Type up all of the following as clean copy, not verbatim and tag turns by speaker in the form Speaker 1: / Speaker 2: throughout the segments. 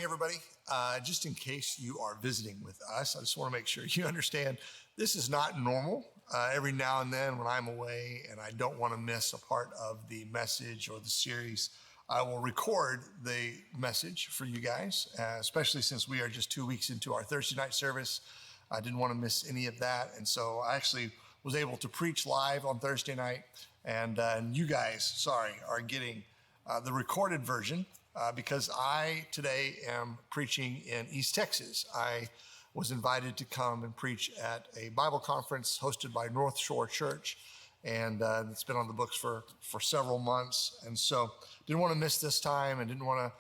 Speaker 1: morning, everybody. Just in case you are visiting with us, I just want to make sure you understand this is not normal. Every now and then when I'm away and I don't want to miss a part of the message or the series, I will record the message for you guys, especially since we are just 2 weeks into our Thursday night service. I didn't want to miss any of that. And so I actually was able to preach live on Thursday night. And you guys, are getting the recorded version because I today am preaching in East Texas. I was invited to come and preach at a Bible conference hosted by North Shore Church. And it's been on the books for several months. And so didn't want to miss this time and didn't want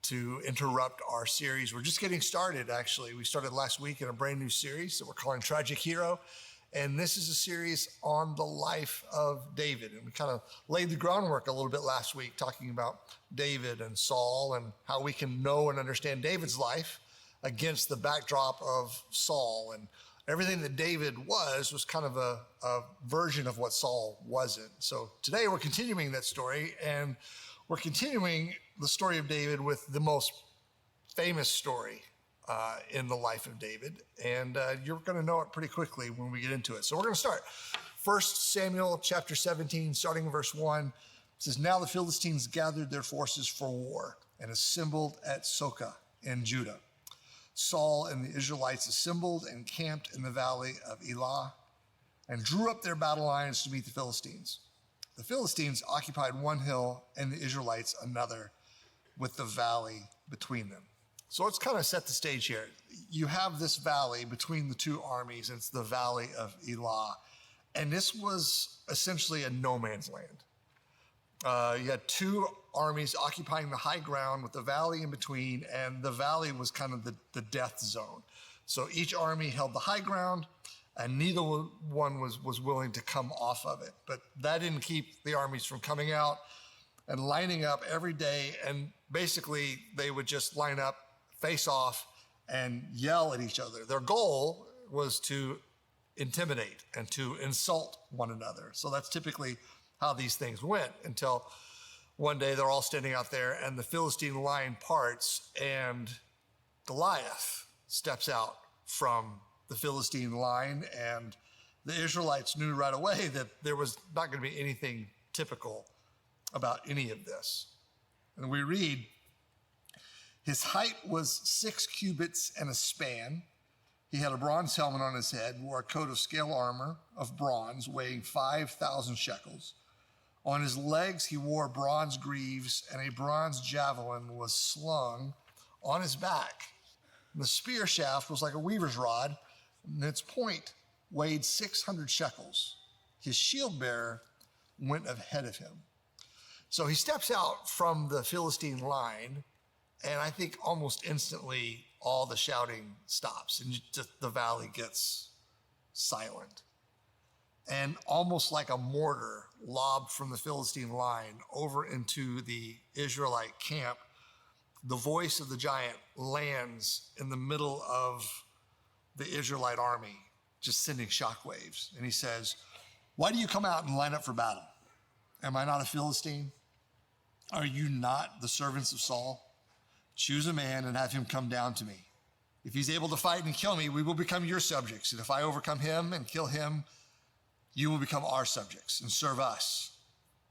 Speaker 1: to interrupt our series. We're just getting started, actually. We started last week in a brand new series that we're calling Tragic Hero. And this is a series on the life of David. And we kind of laid the groundwork a little bit last week, talking about David and Saul and how we can know and understand David's life against the backdrop of Saul. And everything that David was kind of a version of what Saul wasn't. So today we're continuing that story, and we're continuing the story of David with the most famous story in the life of David. And you're going to know it pretty quickly when we get into it. So we're going to start. 1 Samuel chapter 17, starting in verse 1. It says, "Now the Philistines gathered their forces for war and assembled at Soka in Judah. Saul and the Israelites assembled and camped in the valley of Elah and drew up their battle lines to meet the Philistines. The Philistines occupied one hill and the Israelites another, with the valley between them." So let's kind of set the stage here. You have this valley between the two armies, and it's the valley of Elah. And this was essentially a no man's land. You had two armies occupying the high ground with the valley in between, and the valley was kind of the death zone. So each army held the high ground, and neither one was willing to come off of it. But that didn't keep the armies from coming out and lining up every day, and basically they would just line up, face off, and yell at each other. Their goal was to intimidate and to insult one another. So that's typically how these things went, until one day they're all standing out there and the Philistine line parts and Goliath steps out from the Philistine line, and the Israelites knew right away that there was not going to be anything typical about any of this. And we read, "His height was 6 cubits and a span. He had a bronze helmet on his head, wore a coat of scale armor of bronze weighing 5,000 shekels. On his legs he wore bronze greaves, and a bronze javelin was slung on his back. And the spear shaft was like a weaver's rod, and its point weighed 600 shekels. His shield bearer went ahead of him." So he steps out from the Philistine line, and I think almost instantly all the shouting stops, and just the valley gets silent. And almost like a mortar lobbed from the Philistine line over into the Israelite camp, the voice of the giant lands in the middle of the Israelite army, just sending shockwaves. And he says, "Why do you come out and line up for battle? Am I not a Philistine? Are you not the servants of Saul? Choose a man and have him come down to me. If he's able to fight and kill me, we will become your subjects. And if I overcome him and kill him, you will become our subjects and serve us."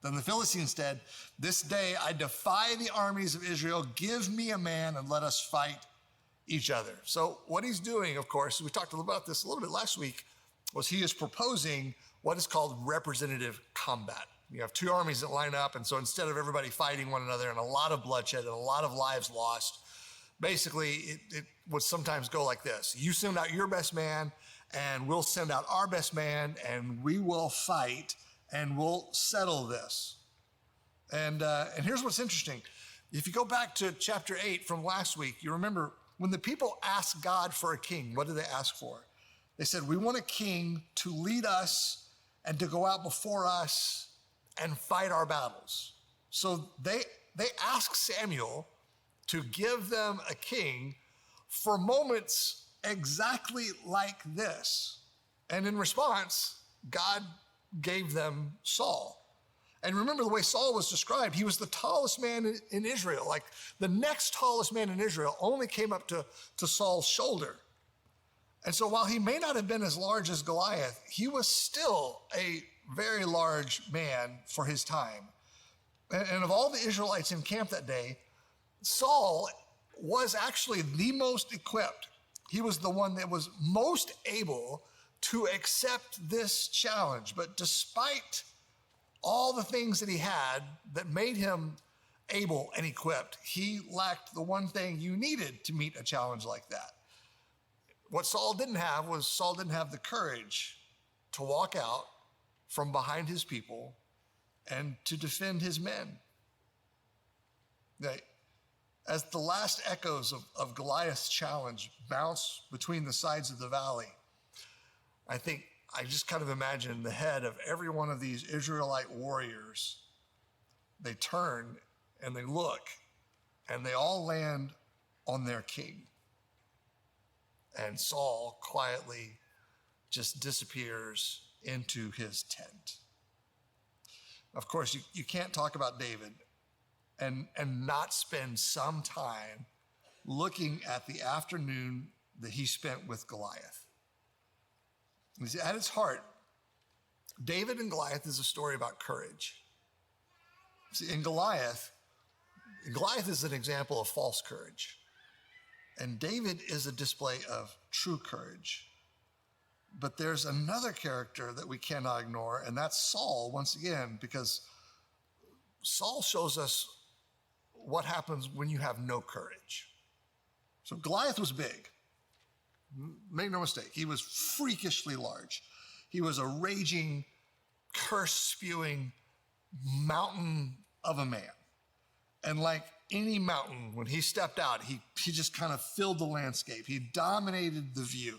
Speaker 1: Then the Philistines said, "This day I defy the armies of Israel. Give me a man and let us fight each other." So what he's doing, of course, we talked about this a little bit last week, was he is proposing what is called representative combat. You have two armies that line up, and so instead of everybody fighting one another and a lot of bloodshed and a lot of lives lost, basically it would sometimes go like this. You send out your best man, and we'll send out our best man, and we will fight, and we'll settle this. And here's what's interesting. If you go back to chapter 8 from last week, you remember when the people asked God for a king, what did they ask for? They said, "We want a king to lead us and to go out before us and fight our battles." So they asked Samuel to give them a king for moments exactly like this. And in response, God gave them Saul. And remember the way Saul was described, he was the tallest man in Israel. Like the next tallest man in Israel only came up to Saul's shoulder. And so while he may not have been as large as Goliath, he was still a very large man for his time. And of all the Israelites in camp that day, Saul was actually the most equipped. He was the one that was most able to accept this challenge. But despite all the things that he had that made him able and equipped, he lacked the one thing you needed to meet a challenge like that. What Saul didn't have the courage to walk out from behind his people and to defend his men. As the last echoes of Goliath's challenge bounce between the sides of the valley, I just kind of imagine the head of every one of these Israelite warriors. They turn and they look and they all land on their king. And Saul quietly just disappears into his tent. Of course, you can't talk about David and not spend some time looking at the afternoon that he spent with Goliath. You see, at its heart, David and Goliath is a story about courage. See, in Goliath is an example of false courage. And David is a display of true courage. But there's another character that we cannot ignore, and that's Saul, once again, because Saul shows us what happens when you have no courage. So Goliath was big. Make no mistake, he was freakishly large. He was a raging, curse-spewing mountain of a man. And like any mountain, when he stepped out, he just kind of filled the landscape. He dominated the view.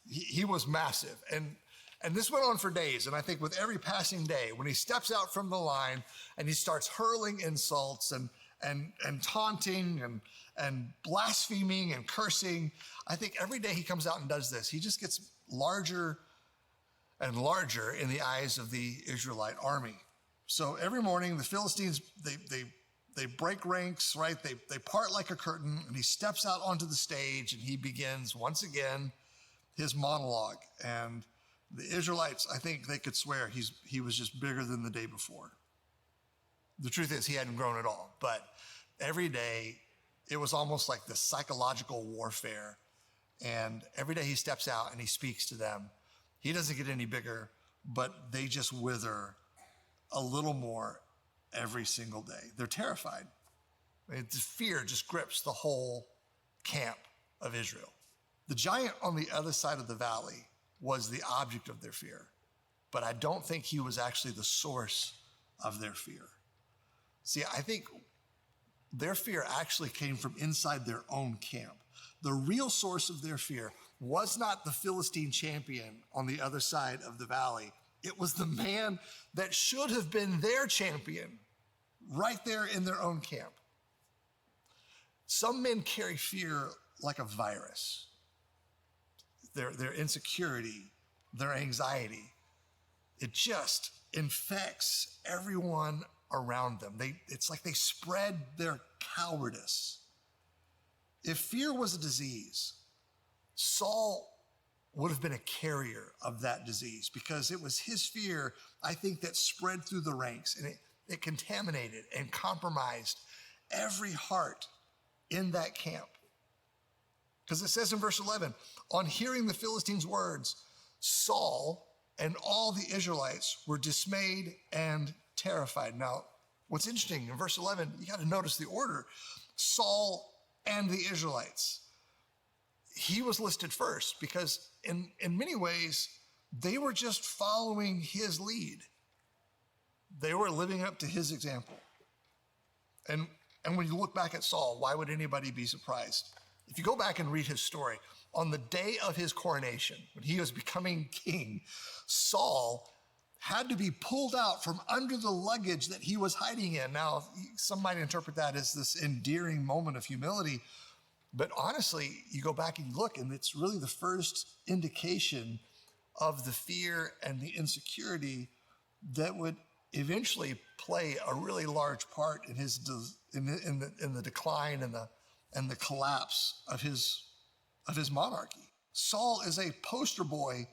Speaker 1: He was massive. And this went on for days. And I think with every passing day, when he steps out from the line and he starts hurling insults and taunting and blaspheming and cursing, I think every day he comes out and does this, he just gets larger and larger in the eyes of the Israelite army. So every morning, the Philistines, they break ranks, right? They part like a curtain, and he steps out onto the stage, and he begins once again his monologue. And the Israelites, I think they could swear he was just bigger than the day before. The truth is, he hadn't grown at all. But every day, it was almost like this psychological warfare. And every day he steps out and he speaks to them. He doesn't get any bigger, but they just wither a little more every single day. They're terrified. The fear just grips the whole camp of Israel. The giant on the other side of the valley was the object of their fear, but I don't think he was actually the source of their fear. See, I think their fear actually came from inside their own camp. The real source of their fear was not the Philistine champion on the other side of the valley. It was the man that should have been their champion right there in their own camp. Some men carry fear like a virus. Their insecurity, their anxiety, it just infects everyone around them. It's like they spread their cowardice. If fear was a disease, Saul would have been a carrier of that disease because it was his fear, I think, that spread through the ranks, and it contaminated and compromised every heart in that camp. Because it says in verse 11, on hearing the Philistines' words, Saul and all the Israelites were dismayed and terrified. Now, what's interesting, in verse 11, you got to notice the order. Saul and the Israelites. He was listed first because in many ways, they were just following his lead. They were living up to his example. And when you look back at Saul, why would anybody be surprised? If you go back and read his story, on the day of his coronation, when he was becoming king, Saul had to be pulled out from under the luggage that he was hiding in. Now, some might interpret that as this endearing moment of humility, but honestly, you go back and you look, and it's really the first indication of the fear and the insecurity that would eventually play a really large part in in the decline and the collapse of his monarchy. Saul is a poster boy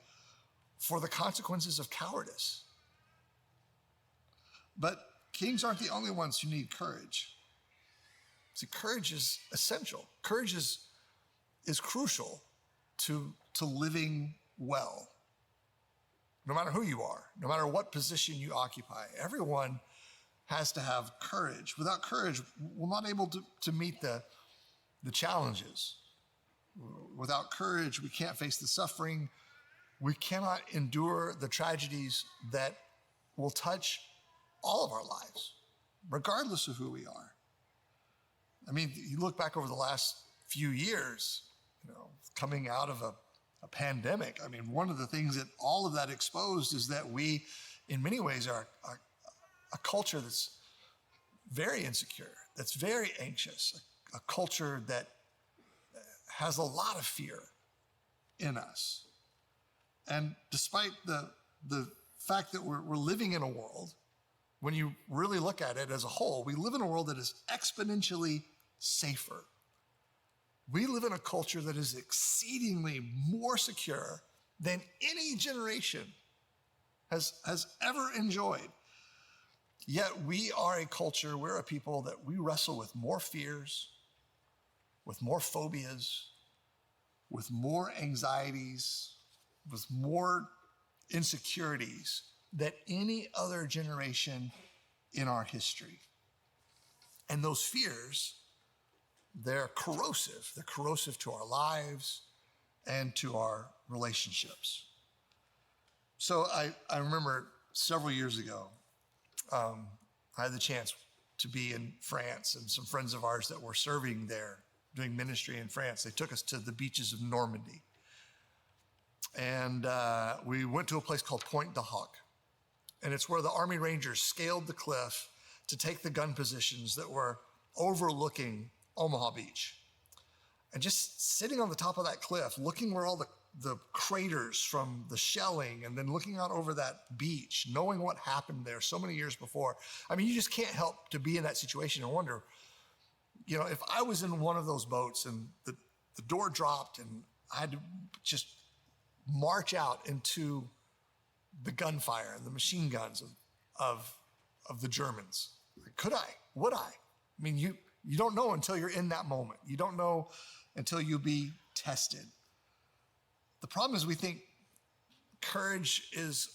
Speaker 1: for the consequences of cowardice. But kings aren't the only ones who need courage. See, courage is essential. Courage is crucial to living well. No matter who you are, no matter what position you occupy, everyone has to have courage. Without courage, we're not able to meet the challenges. Without courage, we can't face the suffering. We cannot endure the tragedies that will touch all of our lives, regardless of who we are. I mean, you look back over the last few years, coming out of a pandemic. I mean, one of the things that all of that exposed is that we, in many ways, are a culture that's very insecure, that's very anxious, a culture that has a lot of fear in us. And despite the fact that we're living in a world, when you really look at it as a whole, we live in a world that is exponentially safer. We live in a culture that is exceedingly more secure than any generation has ever enjoyed. Yet we are a culture, we're a people that we wrestle with more fears, with more phobias, with more anxieties, with more insecurities than any other generation in our history. And those fears, they're corrosive. They're corrosive to our lives and to our relationships. So I remember several years ago, I had the chance to be in France, and some friends of ours that were serving there, doing ministry in France, they took us to the beaches of Normandy. And we went to a place called Pointe du Hoc. And it's where the Army Rangers scaled the cliff to take the gun positions that were overlooking Omaha Beach. And just sitting on the top of that cliff, looking where all the craters from the shelling, and then looking out over that beach, knowing what happened there so many years before. I mean, you just can't help to be in that situation and wonder, if I was in one of those boats and the door dropped and I had to just march out into the gunfire and the machine guns of the Germans. Could I? Would I? I mean, you don't know until you're in that moment. You don't know until you be tested. The problem is we think courage is,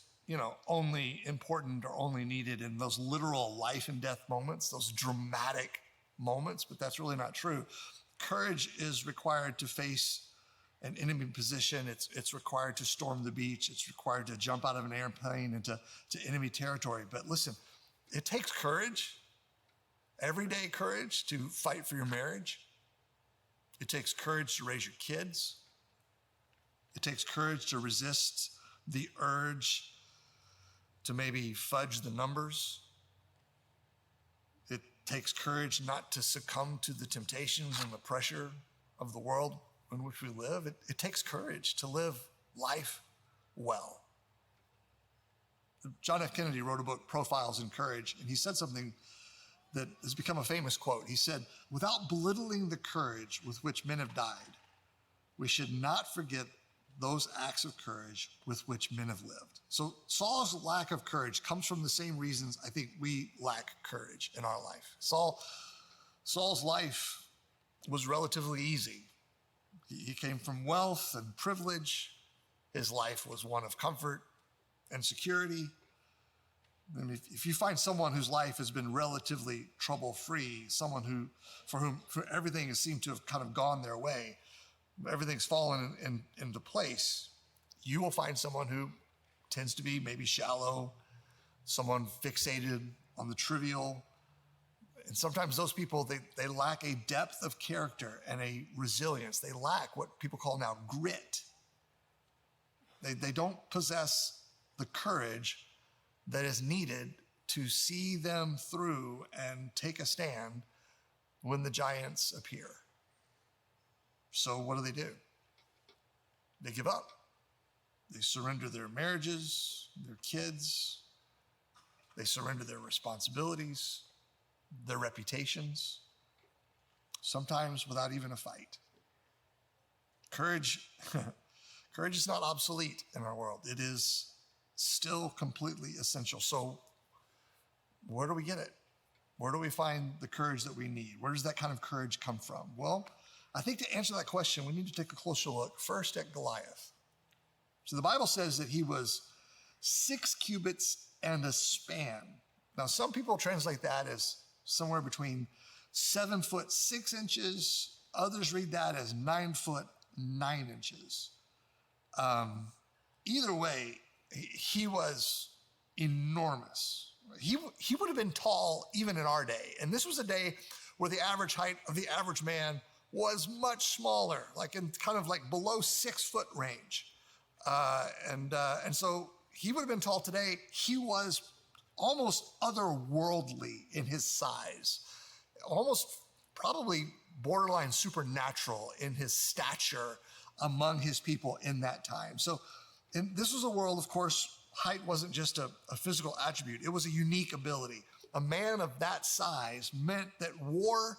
Speaker 1: only important or only needed in those literal life and death moments, those dramatic moments, but that's really not true. Courage is required to face an enemy position. It's required to storm the beach. It's required to jump out of an airplane into enemy territory. But listen, it takes courage, everyday courage, to fight for your marriage. It takes courage to raise your kids. It takes courage to resist the urge to maybe fudge the numbers. It takes courage not to succumb to the temptations and the pressure of the world in which we live. It takes courage to live life well. John F. Kennedy wrote a book, Profiles in Courage, and he said something that has become a famous quote. He said, "Without belittling the courage with which men have died, we should not forget those acts of courage with which men have lived." So Saul's lack of courage comes from the same reasons I think we lack courage in our life. Saul's life was relatively easy. He came from wealth and privilege. His life was one of comfort and security. I mean, if you find someone whose life has been relatively trouble-free, someone for everything has seemed to have kind of gone their way, everything's fallen into place, you will find someone who tends to be maybe shallow, someone fixated on the trivial. And sometimes those people, they lack a depth of character and a resilience. They lack what people call now grit. They don't possess the courage that is needed to see them through and take a stand when the giants appear. So what do? They give up. They surrender their marriages, their kids. They surrender their responsibilities, their reputations, sometimes without even a fight. Courage, courage is not obsolete in our world. It is still completely essential. So where do we get it? Where do we find the courage that we need? Where does that kind of courage come from? Well, I think to answer that question, we need to take a closer look first at Goliath. So the Bible says that he was 6 cubits and a span. Now, some people translate that as somewhere between 7 foot 6 inches. Others read that as 9 foot 9 inches. Either way, he was enormous. He would have been tall even in our day. And this was a day where the average height of the average man was much smaller, like in kind of like below 6 foot range. And so he would have been tall today. He was almost otherworldly in his size, almost probably borderline supernatural in his stature among his people in that time. So this was a world, of course, height wasn't just a physical attribute. It was a unique ability. A man of that size meant that war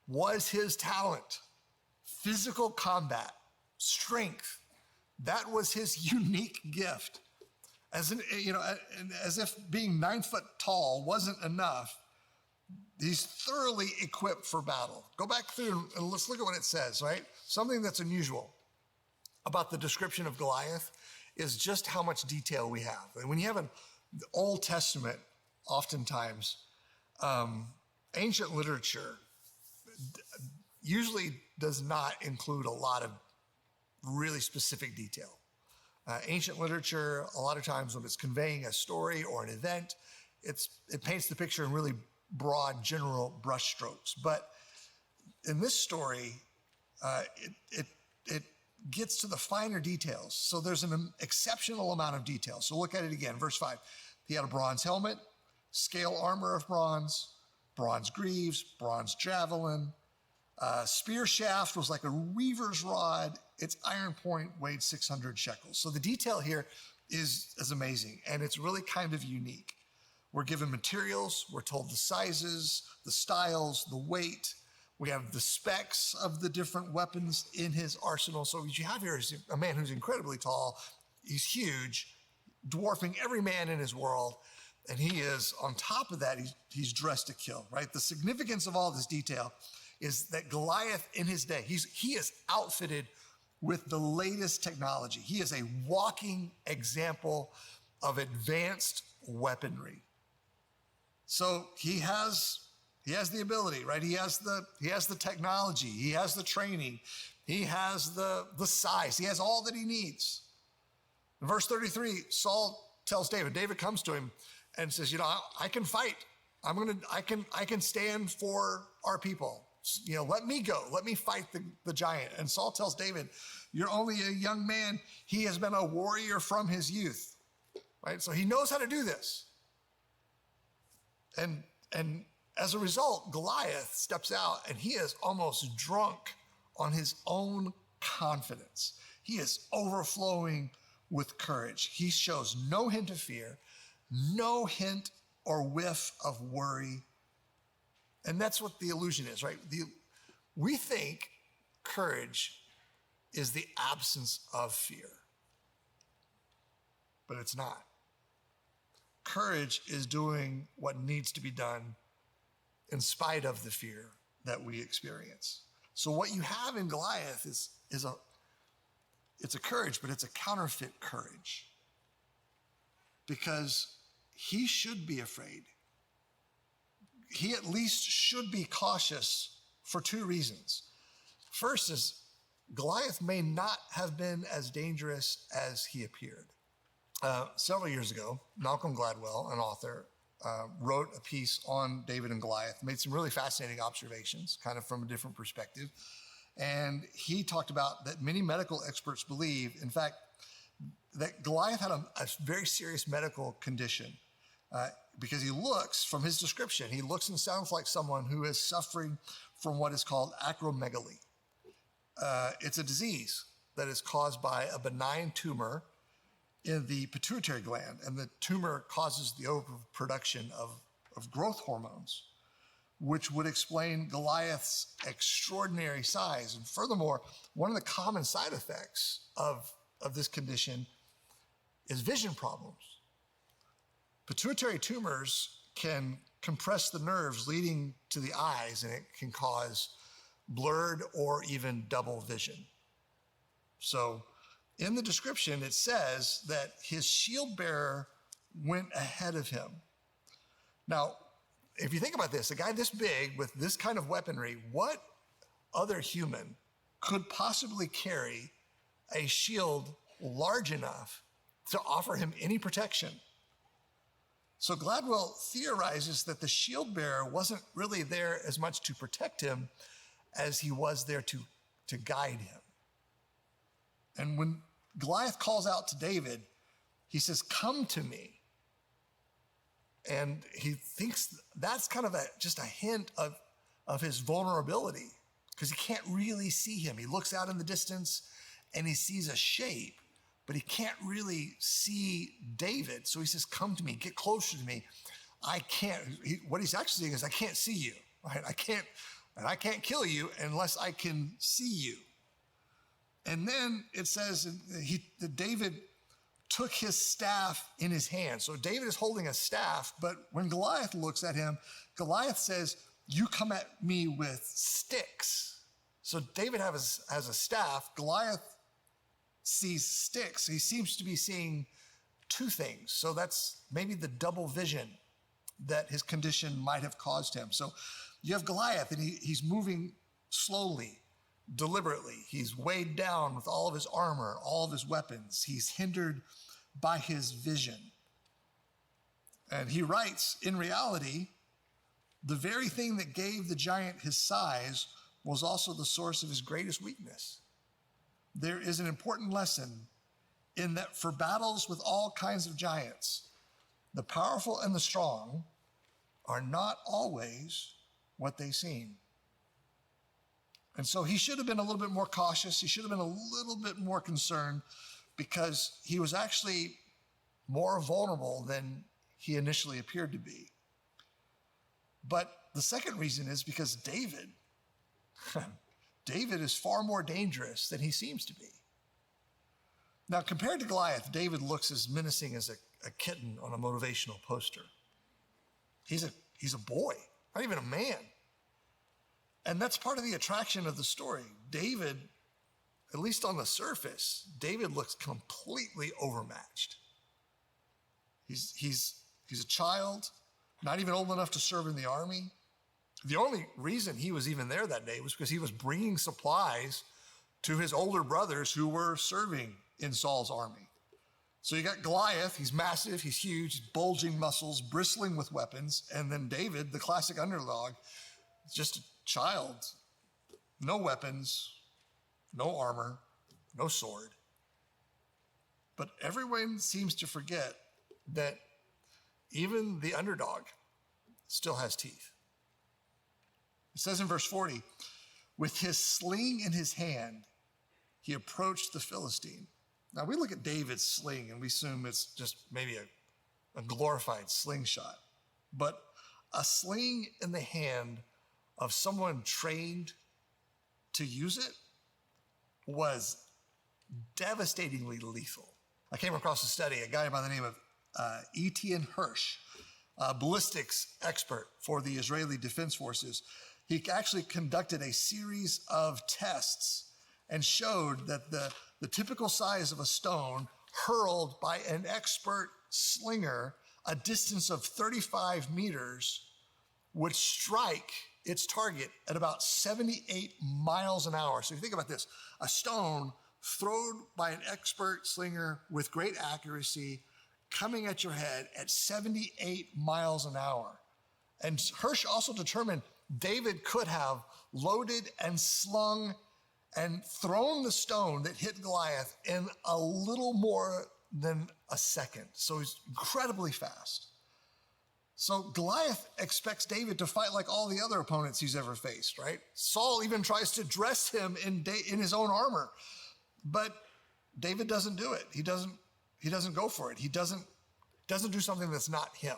Speaker 1: was his talent. Physical combat, strength, that was his unique gift. As if being 9 foot tall wasn't enough, he's thoroughly equipped for battle. Go back through and let's look at what it says, right? Something that's unusual about the description of Goliath is just how much detail we have. And when you have an Old Testament, oftentimes, ancient literature usually does not include a lot of really specific detail. Ancient literature, a lot of times when it's conveying a story or an event, it paints the picture in really broad, general brushstrokes. But in this story, it gets to the finer details. So there's an exceptional amount of detail. So look at it again, verse 5. He had a bronze helmet, scale armor of bronze greaves, bronze javelin. Spear shaft was like a weaver's rod. Its iron point weighed 600 shekels. So the detail here is amazing, and it's really kind of unique. We're given materials, we're told the sizes, the styles, the weight. We have the specs of the different weapons in his arsenal. So what you have here is a man who's incredibly tall. He's huge, dwarfing every man in his world. And he is, on top of that, he's dressed to kill, right? The significance of all this detail is that Goliath in his day, he is outfitted with the latest technology. He is a walking example of advanced weaponry. So he has the ability, right? He has the technology. He has the training. He has the size. He has all that he needs. In verse 33, Saul tells David comes to him and says, I can fight. I can stand for our people. Let me go. Let me fight the giant. And Saul tells David, you're only a young man. He has been a warrior from his youth, right? So he knows how to do this. And as a result, Goliath steps out and he is almost drunk on his own confidence. He is overflowing with courage. He shows no hint of fear, no hint or whiff of worry. And that's what the illusion is, right? We think courage is the absence of fear, but it's not. Courage is doing what needs to be done in spite of the fear that we experience. So what you have in Goliath is a courage, but it's a counterfeit courage, because he should be afraid. He at least should be cautious for 2 reasons. First is Goliath may not have been as dangerous as he appeared. Several years ago, Malcolm Gladwell, an author, wrote a piece on David and Goliath, made some really fascinating observations, kind of from a different perspective. And he talked about that many medical experts believe, in fact, that Goliath had a very serious medical condition. Because he looks, from his description, he looks and sounds like someone who is suffering from what is called acromegaly. It's a disease that is caused by a benign tumor in the pituitary gland, and the tumor causes the overproduction of growth hormones, which would explain Goliath's extraordinary size. And furthermore, one of the common side effects of this condition is vision problems. Pituitary tumors can compress the nerves leading to the eyes, and it can cause blurred or even double vision. So in the description, it says that his shield bearer went ahead of him. Now, if you think about this, a guy this big with this kind of weaponry, what other human could possibly carry a shield large enough to offer him any protection? So Gladwell theorizes that the shield bearer wasn't really there as much to protect him as he was there to guide him. And when Goliath calls out to David, he says, "Come to me." And he thinks that's kind of just a hint of his vulnerability, because he can't really see him. He looks out in the distance and he sees a shape, but he can't really see David. So he says, "Come to me, get closer to me. I can't," what he's actually saying is, "I can't see you, right? I can't kill you unless I can see you." And then it says that David took his staff in his hand. So David is holding a staff, but when Goliath looks at him, Goliath says, "You come at me with sticks." So David has a staff. Goliath sees sticks. He seems to be seeing two things. So that's maybe the double vision that his condition might have caused him. So you have Goliath, and he's moving slowly, deliberately. He's weighed down with all of his armor, all of his weapons. He's hindered by his vision. And he writes, in reality, the very thing that gave the giant his size was also the source of his greatest weakness. There is an important lesson in that for battles with all kinds of giants, the powerful and the strong are not always what they seem. And so he should have been a little bit more cautious. He should have been a little bit more concerned, because he was actually more vulnerable than he initially appeared to be. But the second reason is because David is far more dangerous than he seems to be. Now, compared to Goliath, David looks as menacing as a kitten on a motivational poster. He's a boy, not even a man. And that's part of the attraction of the story. David, at least on the surface, David looks completely overmatched. He's a child, not even old enough to serve in the army. The only reason he was even there that day was because he was bringing supplies to his older brothers who were serving in Saul's army. So you got Goliath, he's massive, he's huge, bulging muscles, bristling with weapons. And then David, the classic underdog, just a child, no weapons, no armor, no sword. But everyone seems to forget that even the underdog still has teeth. It says in verse 40, with his sling in his hand, he approached the Philistine. Now we look at David's sling and we assume it's just maybe a glorified slingshot. But a sling in the hand of someone trained to use it was devastatingly lethal. I came across a study, a guy by the name of Etienne Hirsch, a ballistics expert for the Israeli Defense Forces. He actually conducted a series of tests and showed that the typical size of a stone hurled by an expert slinger a distance of 35 meters would strike its target at about 78 miles an hour. So if you think about this, a stone thrown by an expert slinger with great accuracy coming at your head at 78 miles an hour. And Hirsch also determined David could have loaded and slung and thrown the stone that hit Goliath in a little more than a second. So he's incredibly fast. So Goliath expects David to fight like all the other opponents he's ever faced, right? Saul even tries to dress him in his own armor, but David doesn't do it. He doesn't He doesn't go for it. He doesn't do something that's not him.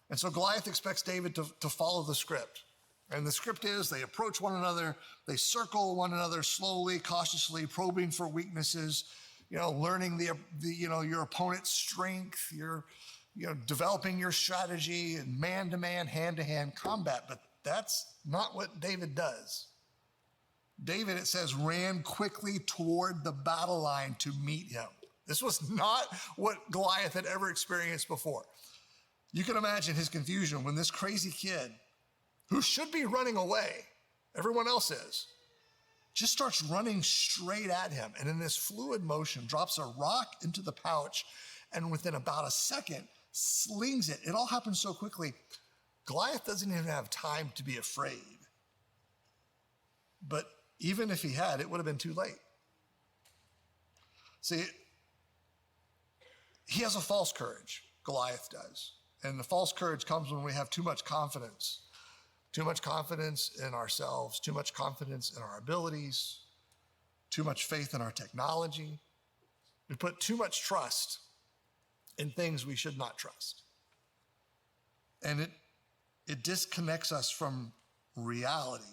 Speaker 1: And so Goliath expects David to follow the script. And the script is they approach one another, they circle one another slowly, cautiously, probing for weaknesses, learning your opponent's strength, developing your strategy and man-to-man, hand-to-hand combat. But that's not what David does. David, it says, ran quickly toward the battle line to meet him. This was not what Goliath had ever experienced before. You can imagine his confusion when this crazy kid, who should be running away, everyone else is, just starts running straight at him. And in this fluid motion, drops a rock into the pouch, and within about a second, slings it. It all happens so quickly. Goliath doesn't even have time to be afraid. But even if he had, it would have been too late. See, he has a false courage, Goliath does. And the false courage comes when we have too much confidence. Too much confidence in ourselves, too much confidence in our abilities, too much faith in our technology. We put too much trust in things we should not trust. And it disconnects us from reality.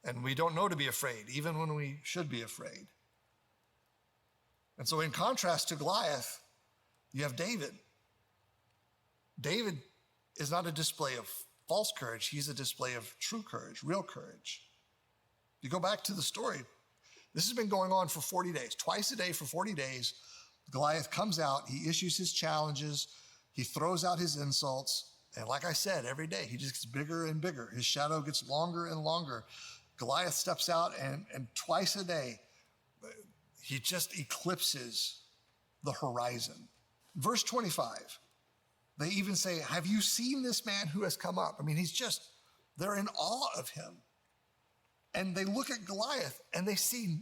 Speaker 1: And we don't know to be afraid, even when we should be afraid. And so in contrast to Goliath, you have David. David is not a display of false courage. He's a display of true courage, real courage. You go back to the story. This has been going on for 40 days. Twice a day for 40 days, Goliath comes out. He issues his challenges. He throws out his insults. And like I said, every day he just gets bigger and bigger. His shadow gets longer and longer. Goliath steps out and twice a day, he just eclipses the horizon. Verse 25, they even say, have you seen this man who has come up? I mean, they're in awe of him. And they look at Goliath and they see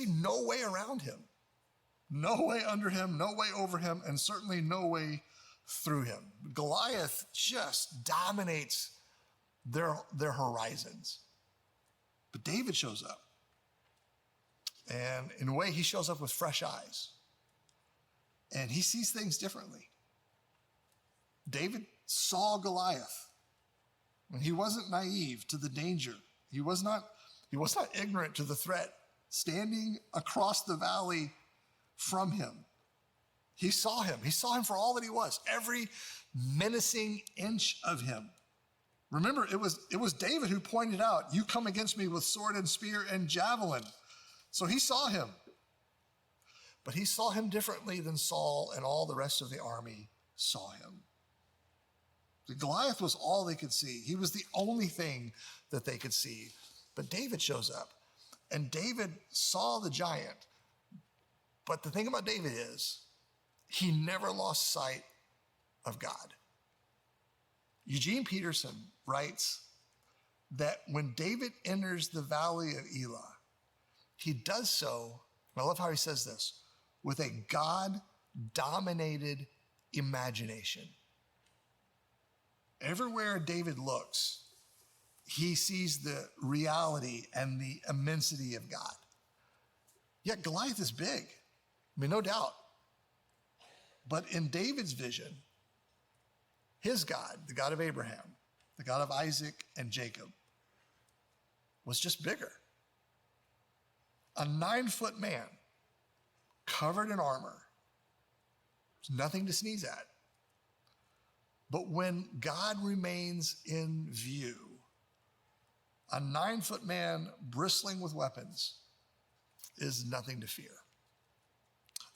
Speaker 1: no way around him, no way under him, no way over him, and certainly no way through him. Goliath just dominates their horizons. But David shows up. And in a way, he shows up with fresh eyes. And he sees things differently. David saw Goliath. And he wasn't naive to the danger. He was not ignorant to the threat standing across the valley from him. He saw him. He saw him for all that he was, every menacing inch of him. Remember, it was David who pointed out, you come against me with sword and spear and javelin. So he saw him. But he saw him differently than Saul and all the rest of the army saw him. Goliath was all they could see. He was the only thing that they could see. But David shows up, and David saw the giant. But the thing about David is, he never lost sight of God. Eugene Peterson writes that when David enters the valley of Elah, he does so, I love how he says this, with a God-dominated imagination. Everywhere David looks, he sees the reality and the immensity of God. Yet Goliath is big, I mean, no doubt. But in David's vision, his God, the God of Abraham, the God of Isaac and Jacob, was just bigger. A 9-foot man covered in armor. There's nothing to sneeze at. But when God remains in view, a 9-foot man bristling with weapons is nothing to fear.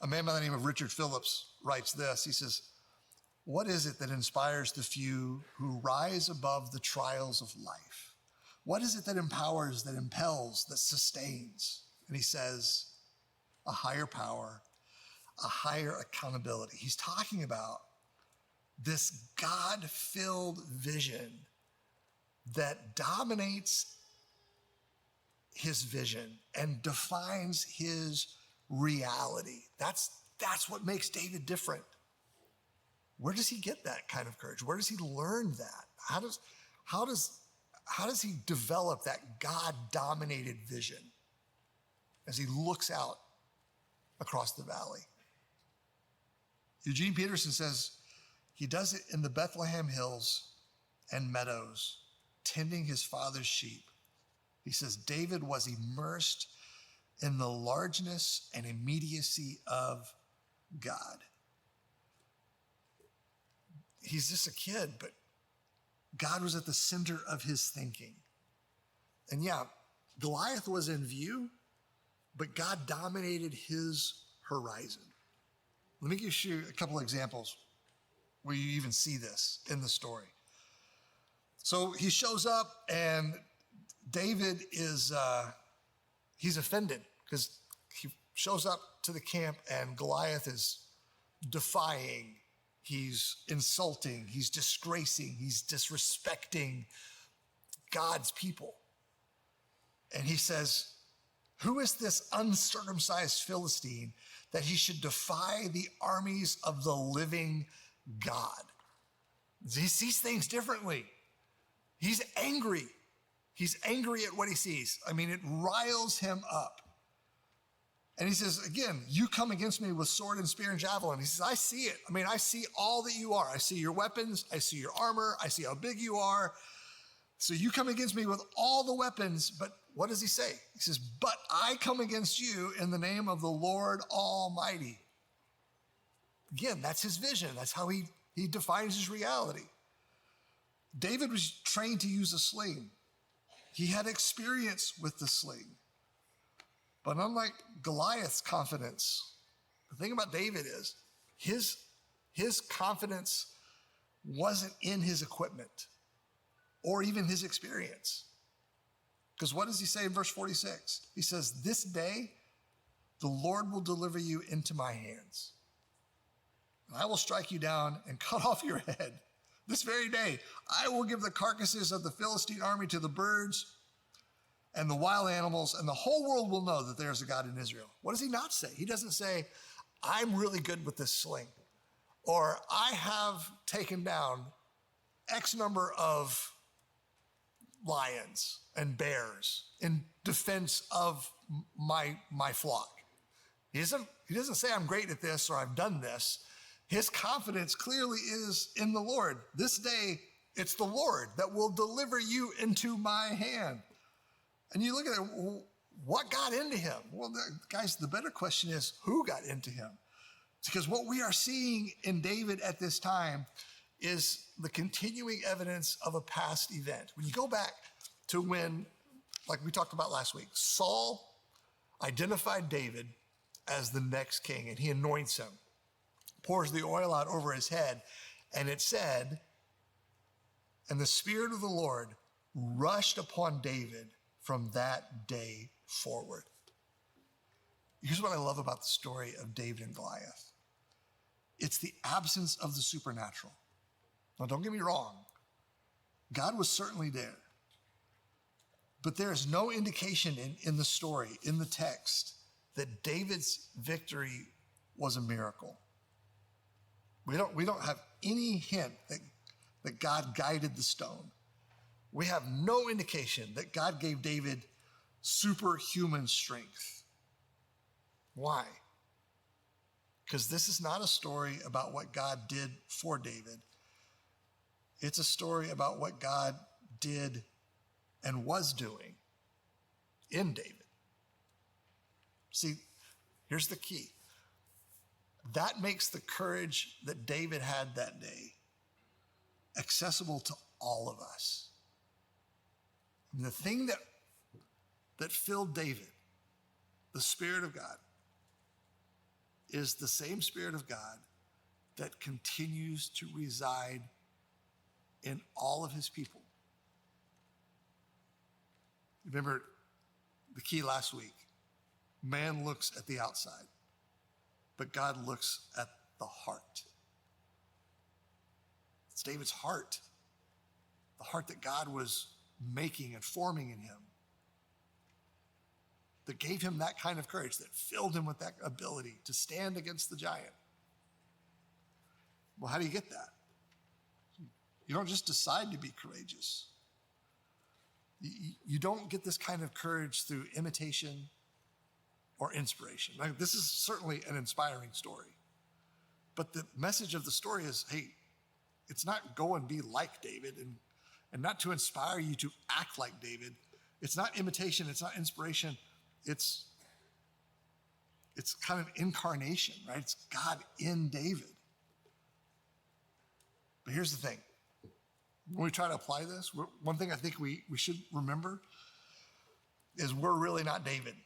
Speaker 1: A man by the name of Richard Phillips writes this. He says, what is it that inspires the few who rise above the trials of life? What is it that empowers, that impels, that sustains? And he says, a higher power, a higher accountability. He's talking about this God-filled vision that dominates his vision and defines his reality. That's what makes David different. Where does he get that kind of courage? Where does he learn that? How does he develop that God-dominated vision as he looks out across the valley? Eugene Peterson says he does it in the Bethlehem hills and meadows, tending his father's sheep. He says David was immersed in the largeness and immediacy of God. He's just a kid, but God was at the center of his thinking. And yeah, Goliath was in view, but God dominated his horizon. Let me give you a couple of examples where you even see this in the story. So he shows up and David is, he's offended because he shows up to the camp and Goliath is defying, he's insulting, he's disgracing, he's disrespecting God's people. And he says, who is this uncircumcised Philistine that he should defy the armies of the living God? He sees things differently. He's angry. He's angry at what he sees. I mean, it riles him up. And he says, again, you come against me with sword and spear and javelin. He says, I see it. I mean, I see all that you are. I see your weapons. I see your armor. I see how big you are. So you come against me with all the weapons, but what does he say? He says, but I come against you in the name of the Lord Almighty. Again, that's his vision. That's how he defines his reality. David was trained to use a sling. He had experience with the sling. But unlike Goliath's confidence, the thing about David is his confidence wasn't in his equipment or even his experience. Because what does he say in verse 46? He says, this day the Lord will deliver you into my hands. And I will strike you down and cut off your head. This very day, I will give the carcasses of the Philistine army to the birds and the wild animals, and the whole world will know that there's a God in Israel. What does he not say? He doesn't say, I'm really good with this sling, or I have taken down X number of lions and bears in defense of my flock. He doesn't say I'm great at this or I've done this. His confidence clearly is in the Lord. This day, it's the Lord that will deliver you into my hand. And you look at it, what got into him? Well, guys, the better question is who got into him? Because what we are seeing in David at this time is the continuing evidence of a past event. When you go back to when, like we talked about last week, Saul identified David as the next king and he anoints him, pours the oil out over his head, and it said, and the Spirit of the Lord rushed upon David from that day forward. Here's what I love about the story of David and Goliath. It's the absence of the supernatural. Now, don't get me wrong. God was certainly there. But there is no indication in the story, in the text, that David's victory was a miracle. We don't have any hint that God guided the stone. We have no indication that God gave David superhuman strength. Why? Because this is not a story about what God did for David. It's a story about what God did and was doing in David. See, here's the key. That makes the courage that David had that day accessible to all of us. And the thing that filled David, the Spirit of God, is the same Spirit of God that continues to reside in all of his people. Remember the key last week. Man looks at the outside, but God looks at the heart. It's David's heart, the heart that God was making and forming in him, that gave him that kind of courage, that filled him with that ability to stand against the giant. Well, how do you get that? You don't just decide to be courageous. You don't get this kind of courage through imitation or inspiration. Now, this is certainly an inspiring story, But the message of the story is, hey, it's not go and be like David and not to inspire you to act like David. It's not imitation. It's not inspiration. It's kind of incarnation, right? It's God in David. But here's the thing. When we try to apply this, one thing I think we should remember is we're really not David.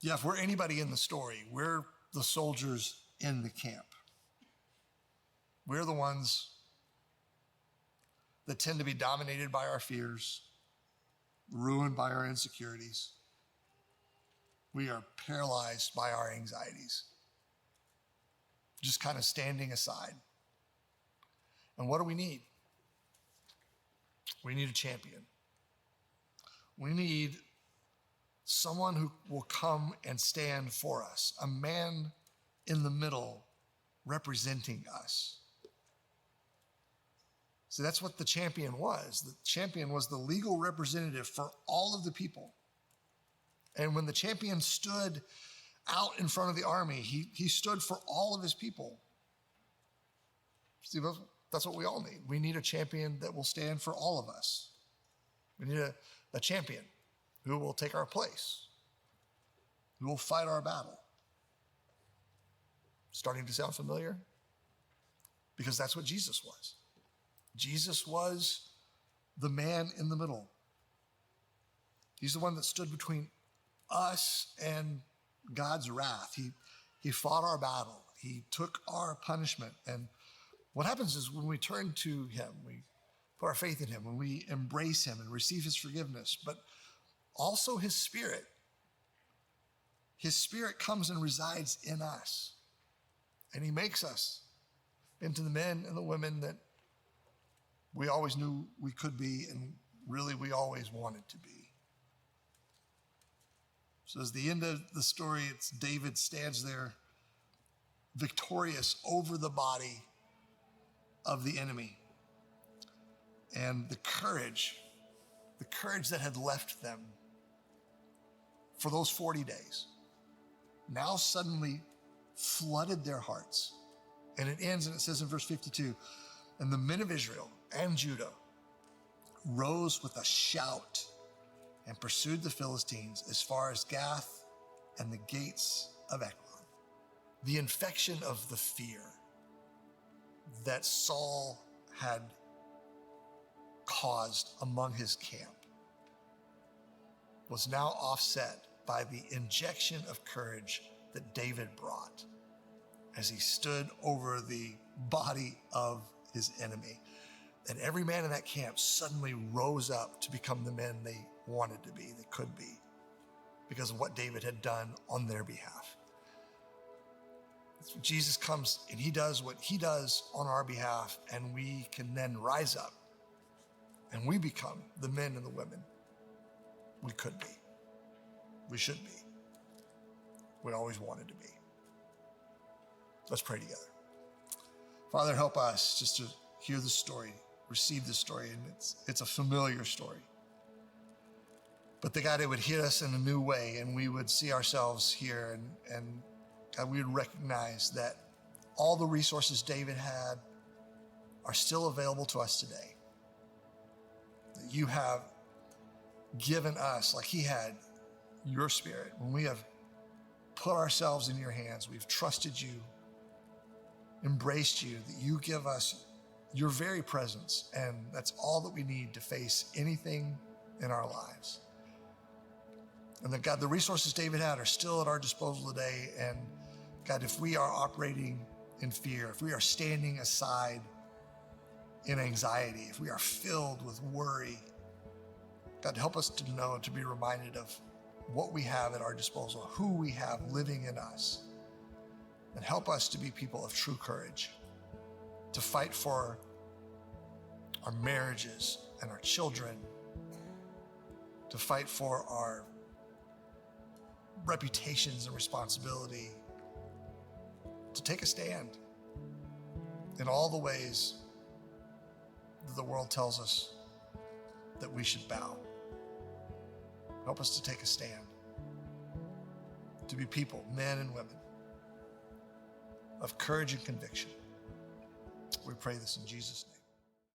Speaker 1: Yeah, if we're anybody in the story, we're the soldiers in the camp. We're the ones that tend to be dominated by our fears, ruined by our insecurities. We are paralyzed by our anxieties, just kind of standing aside. And what do we need? We need a champion. We need someone who will come and stand for us, a man in the middle representing us. So that's what the champion was. The champion was the legal representative for all of the people. And when the champion stood out in front of the army, he stood for all of his people. See, that's what we all need. We need a champion that will stand for all of us. We need a champion who will take our place, who will fight our battle. Starting to sound familiar? Because that's what Jesus was. Jesus was the man in the middle. He's the one that stood between us and God's wrath. He fought our battle. He took our punishment. And what happens is when we turn to him, we put our faith in him, when we embrace him and receive his forgiveness, but also his spirit comes and resides in us. And he makes us into the men and the women that we always knew we could be and really we always wanted to be. So as the end of the story, it's David stands there victorious over the body of the enemy. And the courage that had left them for those 40 days now suddenly flooded their hearts. And it ends, and it says in verse 52, and the men of Israel and Judah rose with a shout and pursued the Philistines as far as Gath and the gates of Ekron. The infection of the fear that Saul had caused among his camp was now offset by the injection of courage that David brought as he stood over the body of his enemy. And every man in that camp suddenly rose up to become the men they wanted to be, they could be, because of what David had done on their behalf. So Jesus comes and he does what he does on our behalf, and we can then rise up and we become the men and the women we could be, we should be, we always wanted to be. Let's pray together. Father, help us just to hear the story, receive the story, and it's a familiar story. But that God, it would hit us in a new way, and we would see ourselves here, and God, we would recognize that all the resources David had are still available to us today. That you have given us, like he had, your spirit. When we have put ourselves in your hands, we've trusted you, embraced you, that you give us your very presence, and that's all that we need to face anything in our lives. And that God, the resources David had are still at our disposal today. And God, if we are operating in fear, if we are standing aside in anxiety, if we are filled with worry, God, help us to know, to be reminded of what we have at our disposal, who we have living in us. And help us to be people of true courage, to fight for our marriages and our children, to fight for our reputations and responsibility, to take a stand in all the ways that the world tells us that we should bow. Help us to take a stand, to be people, men and women, of courage and conviction. We pray this in Jesus' name.